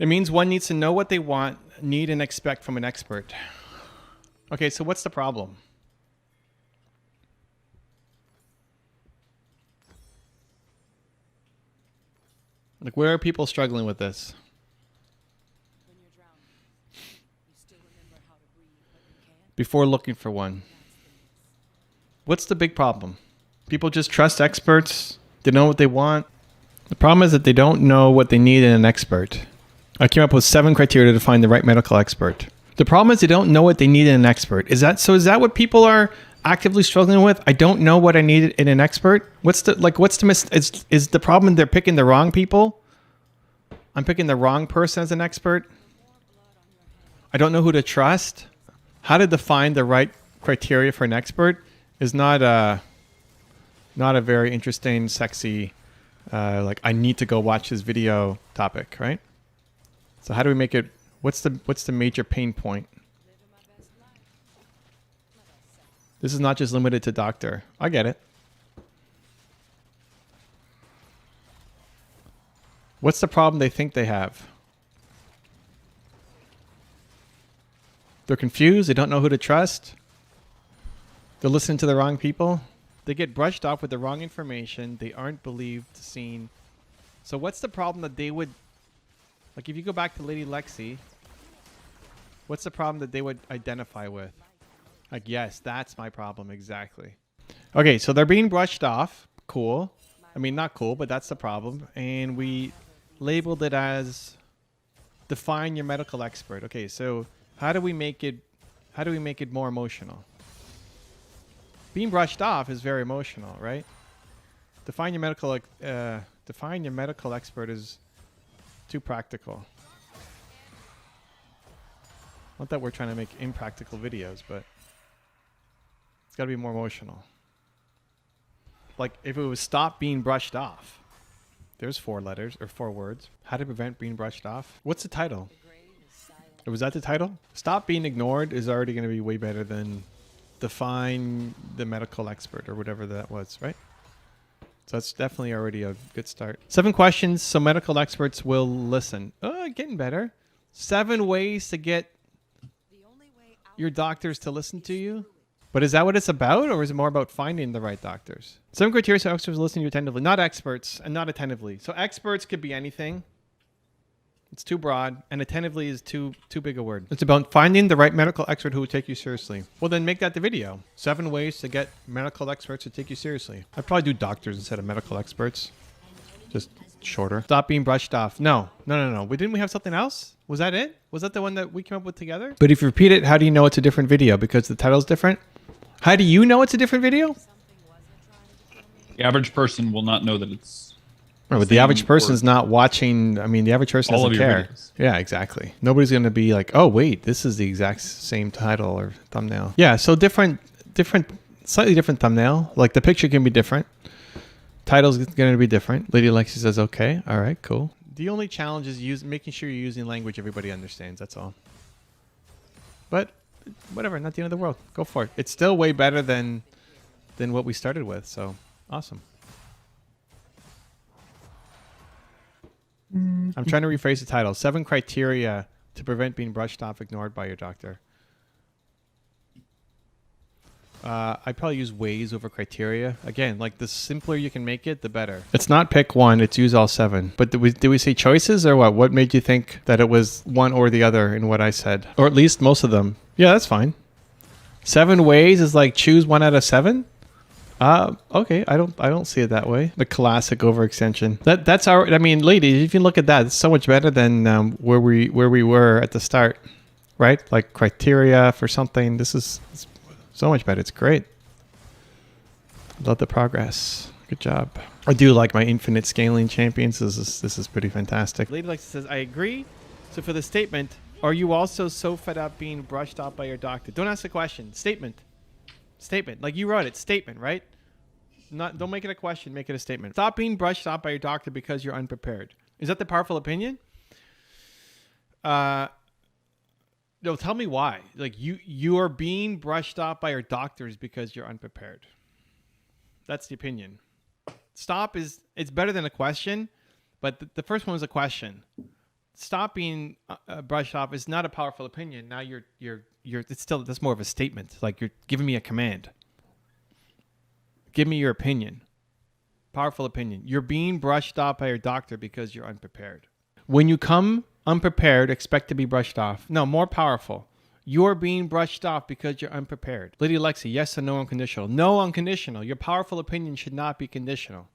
It means one needs to know what they want, need, and expect from an expert. Okay, so what's the problem? Like, where are people struggling with this? When you're drowning, you still remember how to breathe, but you can't. Before looking for one. What's the big problem? People just trust experts. They know what they want. The problem is that they don't know what they need in an expert. I came up with 7 criteria to find the right medical expert. The problem is they don't know what they need in an expert. Is that what people are actively struggling with? I don't know what I need in an expert. Is the problem they're picking the wrong people? I'm picking the wrong person as an expert. I don't know who to trust. How to define the right criteria for an expert is not a very interesting, sexy, like I need to go watch this video topic, right? So how do we make it? What's the major pain point? This is not just limited to doctor. I get it. What's the problem they think they have? They're confused. They don't know who to trust. They're listening to the wrong people. They get brushed off with the wrong information. They aren't believed, seen. So what's the problem that they would... Like, if you go back to Lady Lexi, what's the problem that they would identify with? Like, yes, that's my problem, exactly. Okay, so they're being brushed off. Cool. I mean, not cool, but that's the problem. And we labeled it as define your medical expert. Okay, so how do we make it more emotional? Being brushed off is very emotional, right? Define your medical expert is too practical. Not that we're trying to make impractical videos, but it's got to be more emotional. Like if it was stop being brushed off. There's 4 letters or 4 words. How to prevent being brushed off. What's the title? Was that the title? Stop being ignored is already going to be way better than define the medical expert or whatever that was, right? So that's definitely already a good start. 7 questions so medical experts will listen. Oh, getting better. 7 ways to get your doctors to listen to you. But is that what it's about, or is it more about finding the right doctors? 7 criteria so experts listen to you attentively. Not experts and not attentively. So experts could be anything. It's too broad, and attentively is too big a word. It's about finding the right medical expert who will take you seriously. Well, then make that the video. 7 ways to get medical experts to take you seriously. I'd probably do doctors instead of medical experts. Just shorter. Stop being brushed off. No. Didn't we have something else? Was that it? Was that the one that we came up with together? But if you repeat it, how do you know it's a different video? Because the title's different? How do you know it's a different video? The average person will not know that it's... Right, but the average person is not watching. I mean, the average person doesn't care. Videos. Yeah, exactly. Nobody's going to be like, oh, wait, this is the exact same title or thumbnail. Yeah, so slightly different thumbnail. Like the picture can be different. Title's going to be different. Lady Lexi says, okay, all right, cool. The only challenge is making sure you're using language everybody understands. That's all. But whatever, not the end of the world. Go for it. It's still way better than what we started with. So awesome. I'm trying to rephrase the title. 7 criteria to prevent being brushed off, ignored by your doctor. I'd probably use ways over criteria. Again, like the simpler you can make it, the better. It's not pick one, it's use all 7. But did we say choices or what? What made you think that it was one or the other in what I said? Or at least most of them. Yeah, that's fine. 7 ways is like choose 1 out of 7? Okay, I don't see it that way. The classic overextension. That's our. I mean, ladies, if you look at that, it's so much better than where we were at the start, right? Like criteria for something. This is so much better. It's great. Love the progress. Good job. I do like my infinite scaling champions. This is pretty fantastic. Lady Lexi says, I agree. So for the statement, are you also so fed up being brushed off by your doctor? Don't ask the question. Statement. Like you wrote it. Statement, right? Don't make it a question. Make it a statement. Stop being brushed off by your doctor because you're unprepared. Is that the powerful opinion? No, tell me why. Like you are being brushed off by your doctors because you're unprepared. That's the opinion. Stop it's better than a question, but the first one was a question. stop being brushed off is not a powerful opinion. Now you're it's still, that's more of a statement. Like you're giving me a command. Give me your opinion. Powerful opinion. You're being brushed off by your doctor because you're unprepared. When you come unprepared, expect to be brushed off. No, more powerful. You're being brushed off because you're unprepared. Lady Lexi, yes or no unconditional? No unconditional. Your powerful opinion should not be conditional.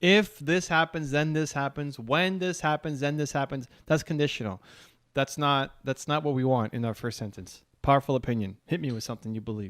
If this happens, then this happens. When this happens, then this happens. That's conditional. That's not what we want in our first sentence. Powerful opinion. Hit me with something you believe.